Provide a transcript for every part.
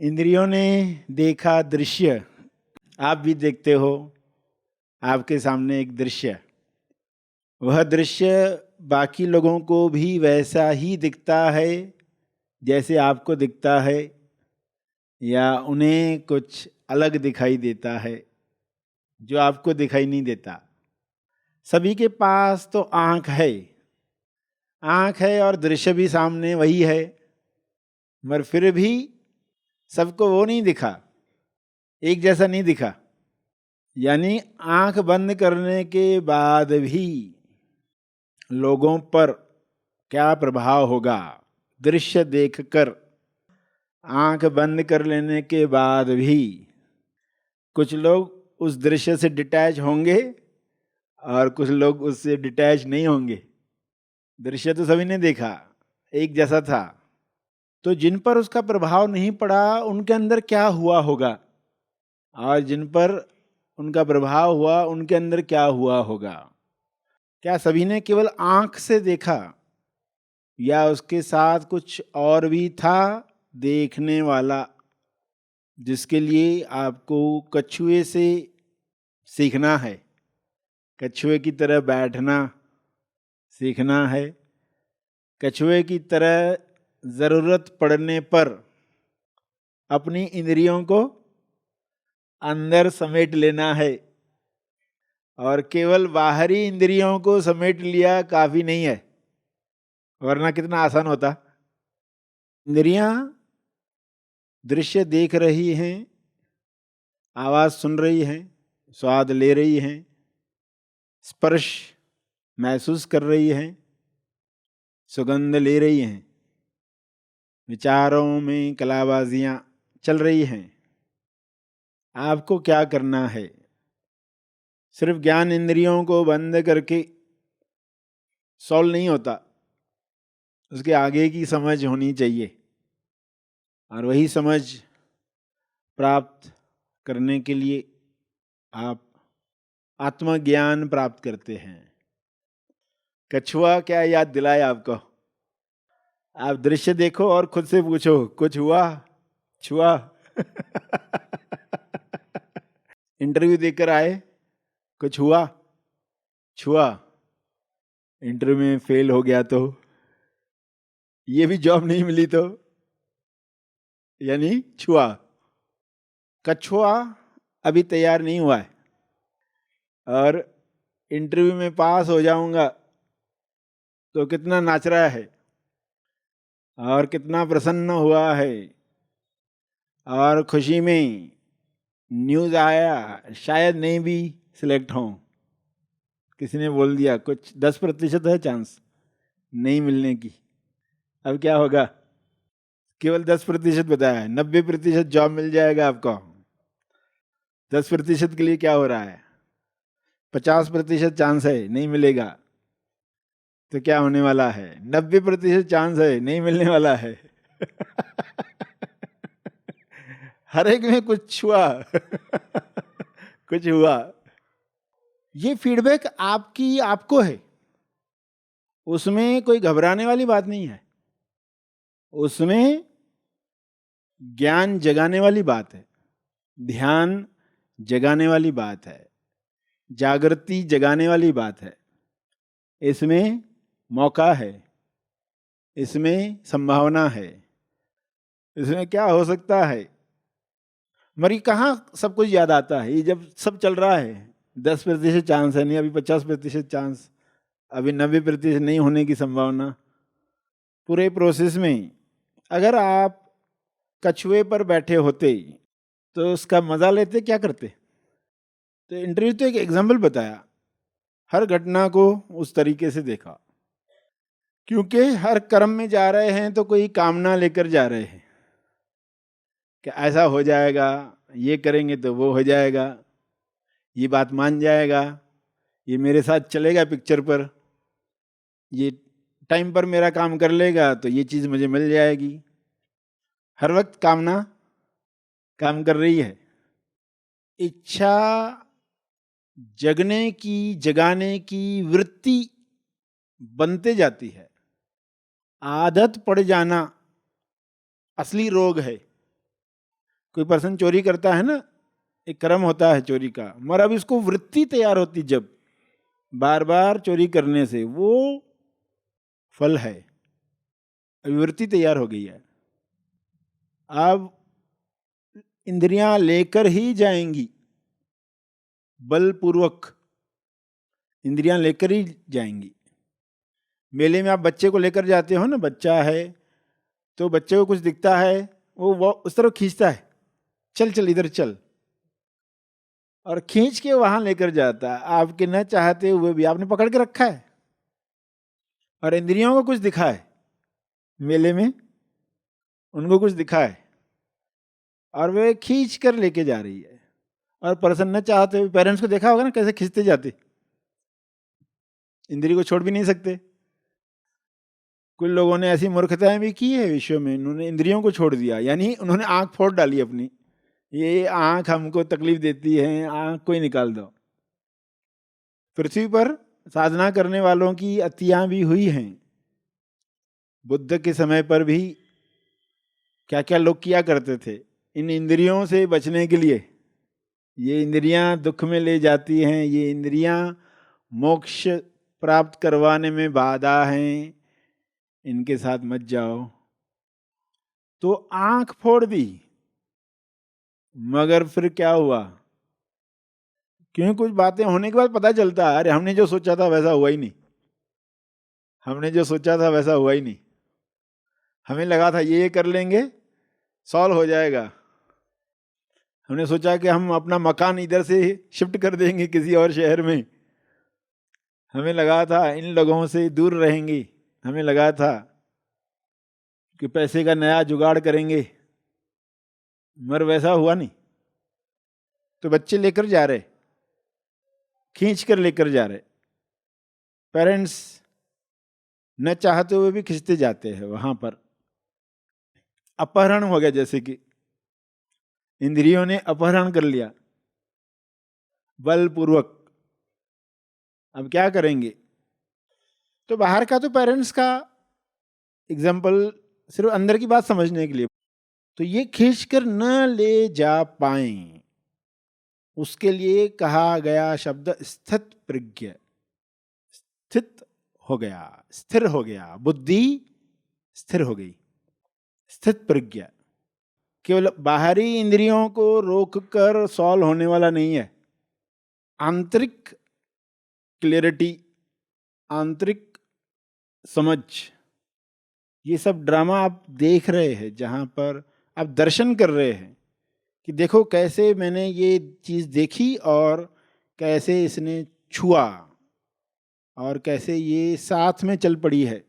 इंद्रियों ने देखा दृश्य, आप भी देखते हो। आपके सामने एक दृश्य, वह दृश्य बाकी लोगों को भी वैसा ही दिखता है जैसे आपको दिखता है, या उन्हें कुछ अलग दिखाई देता है जो आपको दिखाई नहीं देता। सभी के पास तो आंख है और दृश्य भी सामने वही है, मगर फिर भी सबको वो नहीं दिखा, एक जैसा नहीं दिखा। यानी आंख बंद करने के बाद भी लोगों पर क्या प्रभाव होगा दृश्य देखकर। आंख बंद कर लेने के बाद भी कुछ लोग उस दृश्य से डिटैच होंगे और कुछ लोग उससे डिटैच नहीं होंगे। दृश्य तो सभी ने देखा, एक जैसा था। तो जिन पर उसका प्रभाव नहीं पड़ा उनके अंदर क्या हुआ होगा, और जिन पर उनका प्रभाव हुआ उनके अंदर क्या हुआ होगा। क्या सभी ने केवल आंख से देखा, या उसके साथ कुछ और भी था देखने वाला, जिसके लिए आपको कछुए से सीखना है, कछुए की तरह बैठना सीखना है, कछुए की तरह जरूरत पड़ने पर अपनी इंद्रियों को अंदर समेट लेना है। और केवल बाहरी इंद्रियों को समेट लिया काफी नहीं है, वरना कितना आसान होता। इंद्रियां दृश्य देख रही हैं, आवाज सुन रही हैं, स्वाद ले रही हैं, स्पर्श महसूस कर रही हैं, सुगंध ले रही हैं, विचारों में कलाबाजियां चल रही हैं। आपको क्या करना है? सिर्फ ज्ञान इंद्रियों को बंद करके सॉल्व नहीं होता, उसके आगे की समझ होनी चाहिए। और वही समझ प्राप्त करने के लिए आप आत्मज्ञान प्राप्त करते हैं। कछुआ क्या याद दिलाए आपको? आप दृश्य देखो और खुद से पूछो, कुछ हुआ, छुआ? इंटरव्यू देकर आए, कुछ हुआ, छुआ? इंटरव्यू में फेल हो गया तो, ये भी जॉब नहीं मिली तो, यानी छुआ। कछुआ अभी तैयार नहीं हुआ है, और इंटरव्यू में पास हो जाऊंगा तो कितना नाच रहा है और कितना प्रसन्न हुआ है, और खुशी में न्यूज़ आया शायद नहीं भी सिलेक्ट हों। किसी ने बोल दिया कुछ 10% है चांस नहीं मिलने की। अब क्या होगा? केवल 10% बताया है, 90% जॉब मिल जाएगा आपको। 10% के लिए क्या हो रहा है? 50% चांस है नहीं मिलेगा, तो क्या होने वाला है? 90% चांस है नहीं मिलने वाला है। हर एक में कुछ हुआ। कुछ हुआ। ये फीडबैक आपको है, उसमें कोई घबराने वाली बात नहीं है, उसमें ज्ञान जगाने वाली बात है, ध्यान जगाने वाली बात है, जागृति जगाने वाली बात है। इसमें मौका है, इसमें संभावना है, इसमें क्या हो सकता है। मरी कहाँ सब कुछ याद आता है? ये जब सब चल रहा है 10% चांस है, नहीं अभी 50% चांस, अभी 90% नहीं होने की संभावना। पूरे प्रोसेस में अगर आप कछुए पर बैठे होते तो उसका मजा लेते, क्या करते? तो इंटरव्यू तो एक एग्जाम्पल बताया, हर घटना को उस तरीके से देखा, क्योंकि हर कर्म में जा रहे हैं तो कोई कामना लेकर जा रहे हैं कि ऐसा हो जाएगा, ये करेंगे तो वो हो जाएगा, ये बात मान जाएगा, ये मेरे साथ चलेगा पिक्चर पर, ये टाइम पर मेरा काम कर लेगा तो ये चीज मुझे मिल जाएगी। हर वक्त कामना काम कर रही है। इच्छा जगने की, जगाने की वृत्ति बनते जाती है। आदत पड़ जाना असली रोग है। कोई पर्सन चोरी करता है ना, एक कर्म होता है चोरी का, मगर अब इसको वृत्ति तैयार होती जब बार बार चोरी करने से, वो फल है, अभी वृत्ति तैयार हो गई है। अब इंद्रियां लेकर ही जाएंगी, बलपूर्वक इंद्रियां लेकर ही जाएंगी। मेले में आप बच्चे को लेकर जाते हो ना, बच्चा है तो बच्चे को कुछ दिखता है, वो उस तरफ खींचता है, चल चल इधर चल, और खींच के वहां लेकर जाता है। आपके न चाहते हुए भी आपने पकड़ के रखा है, और इंद्रियों को कुछ दिखा है, मेले में उनको कुछ दिखा है और वे खींच कर लेके जा रही है। और पर्सन न चाहते हुए, पेरेंट्स को देखा होगा ना कैसे खींचते जाते, इंद्रिय को छोड़ भी नहीं सकते। कुछ लोगों ने ऐसी मूर्खताएं भी की है विश्व में, उन्होंने इंद्रियों को छोड़ दिया, यानी उन्होंने आंख फोड़ डाली अपनी, ये आंख हमको तकलीफ देती है, आंख को ही निकाल दो। पृथ्वी पर साधना करने वालों की अतियां भी हुई हैं। बुद्ध के समय पर भी क्या क्या लोग किया करते थे इन इंद्रियों से बचने के लिए। ये इंद्रियां दुख में ले जाती हैं, ये इंद्रियां मोक्ष प्राप्त करवाने में बाधा हैं, इनके साथ मत जाओ। तो आंख फोड़ दी, मगर फिर क्या हुआ? क्यों कुछ बातें होने के बाद पता चलता है, अरे हमने जो सोचा था वैसा हुआ ही नहीं, हमने जो सोचा था वैसा हुआ ही नहीं। हमें लगा था ये कर लेंगे सॉल्व हो जाएगा, हमने सोचा कि हम अपना मकान इधर से शिफ्ट कर देंगे किसी और शहर में, हमें लगा था इन लोगों से दूर रहेंगे, हमें लगा था कि पैसे का नया जुगाड़ करेंगे, मगर वैसा हुआ नहीं। तो बच्चे लेकर जा रहे, खींच कर लेकर जा रहे, पेरेंट्स न चाहते हुए भी खींचते जाते हैं। वहां पर अपहरण हो गया, जैसे कि इंद्रियों ने अपहरण कर लिया बलपूर्वक। अब क्या करेंगे? तो बाहर का तो पेरेंट्स का एग्जाम्पल सिर्फ अंदर की बात समझने के लिए, तो ये खींच कर न ले जा पाए, उसके लिए कहा गया शब्द स्थित प्रज्ञ। स्थित हो गया, स्थिर हो गया, बुद्धि स्थिर हो गई, स्थित प्रज्ञ। केवल बाहरी इंद्रियों को रोककर सॉल्व होने वाला नहीं है। आंतरिक क्लियरिटी, आंतरिक समझ, ये सब ड्रामा आप देख रहे हैं, जहां पर आप दर्शन कर रहे हैं कि देखो कैसे मैंने ये चीज देखी और कैसे इसने छुआ और कैसे ये साथ में चल पड़ी है।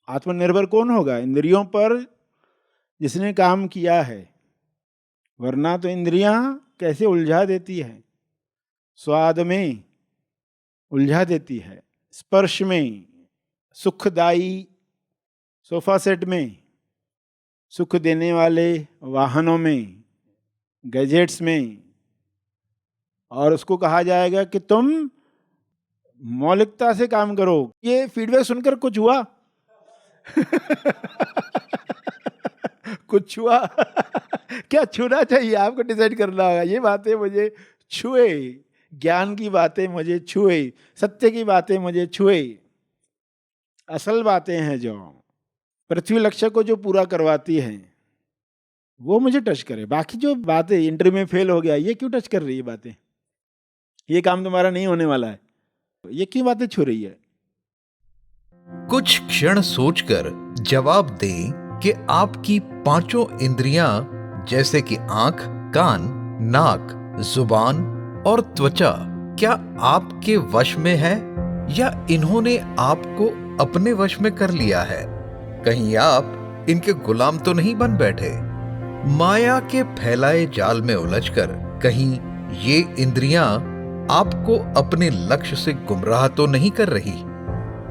आत्मनिर्भर कौन होगा? इंद्रियों पर जिसने काम किया है, वरना तो इंद्रियां कैसे उलझा देती है, स्वाद में उलझा देती है, स्पर्श में, सुखदायी सोफा सेट में, सुख देने वाले वाहनों में, गैजेट्स में, और उसको कहा जाएगा कि तुम मौलिकता से काम करो। ये फीडबैक सुनकर कुछ हुआ? कुछ हुआ? क्या छूना चाहिए आपको डिसाइड करना होगा। ये बातें मुझे छुए, ज्ञान की बातें मुझे छुए, सत्य की बातें मुझे छुए, असल बातें हैं जो पृथ्वी लक्ष्य को जो पूरा करवाती हैं वो मुझे टच करे। बाकी जो बातें इंटरव्यू में फेल हो गया, ये क्यों टच कर रही है बातें? ये काम तुम्हारा नहीं होने वाला है, ये क्यों बातें छू रही है? कुछ क्षण सोचकर जवाब दें कि आपकी पांचों इंद्रियां जैसे कि आंख, कान, नाक, जुबान और त्वचा क्या आपके वश में है या इन्होंने आपको अपने वश में कर लिया है? कहीं आप इनके गुलाम तो नहीं बन बैठे? माया के फैलाए जाल में उलझकर कहीं ये इंद्रियां आपको अपने लक्ष्य से गुमराह तो नहीं कर रही?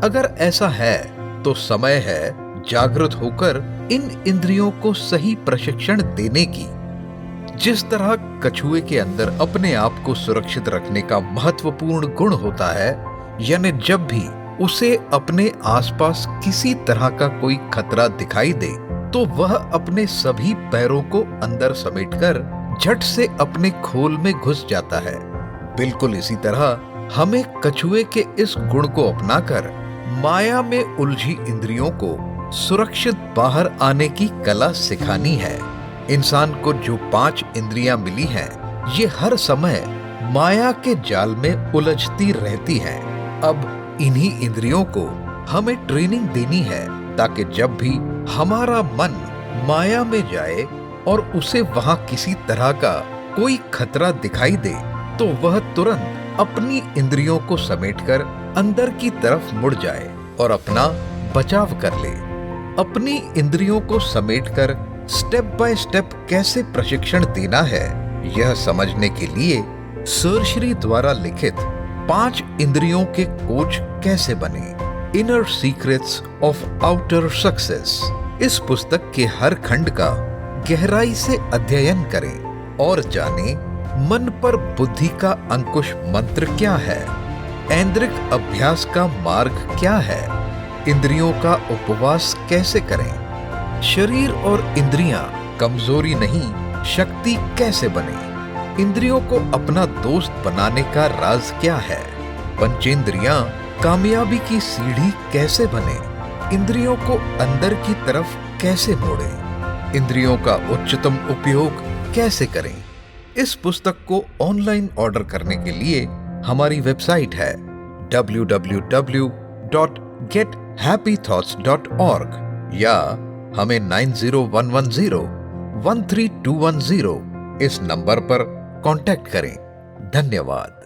अगर ऐसा है तो समय है जागृत होकर इन इंद्रियों को सही प्रशिक्षण देने की। जिस तरह कछुए के अंदर अपने आप को सुरक्षित रखने का महत्वपूर्ण गुण होता है, यानी जब भी उसे अपने आसपास किसी तरह का कोई खतरा दिखाई दे तो वह अपने सभी पैरों को अंदर समेटकर झट से अपने खोल में घुस जाता है। बिल्कुल इसी तरह हमें कछुए के इस गुण को अपनाकर माया में उलझी इंद्रियों को सुरक्षित बाहर आने की कला सिखानी है। इंसान को जो 5 इंद्रियां मिली हैं, ये हर समय माया के जाल में उलझती रहती हैं। अब इन्हीं इंद्रियों को हमें ट्रेनिंग देनी है ताकि जब भी हमारा मन माया में जाए और उसे वहां किसी तरह का कोई खतरा दिखाई दे तो वह तुरंत अपनी इंद्रियों को समेटकर अंदर की तरफ मुड़ जाए और अपना बचाव कर ले। अपनी इंद्रियों को समेटकर स्टेप बाय स्टेप कैसे प्रशिक्षण देना है, यह समझने के लिए सर श्री द्वारा लिखित 5 इंद्रियों के कोच कैसे बने, inner secrets of outer success, इस पुस्तक के हर खंड का गहराई से अध्ययन करें और जानें मन पर बुद्धि का अंकुश मंत्र क्या है, ऐन्द्रिक अभ्यास का मार्ग क्या है, इंद्रियों का उपवास कैसे करें, शरीर और इंद्रियां कमजोरी नहीं शक्ति कैसे बने, इंद्रियों को अपना दोस्त बनाने का राज क्या है, पंचेंद्रियां कामयाबी की सीढ़ी कैसे बने, इंद्रियों को अंदर की तरफ कैसे मोड़े, इंद्रियों का उच्चतम उपयोग कैसे करें। इस पुस्तक को ऑनलाइन ऑर्डर करने के लिए हमारी वेबसाइट है www.gethappythoughts.org या हमें 9011013210 इस नंबर पर कांटेक्ट करें। धन्यवाद।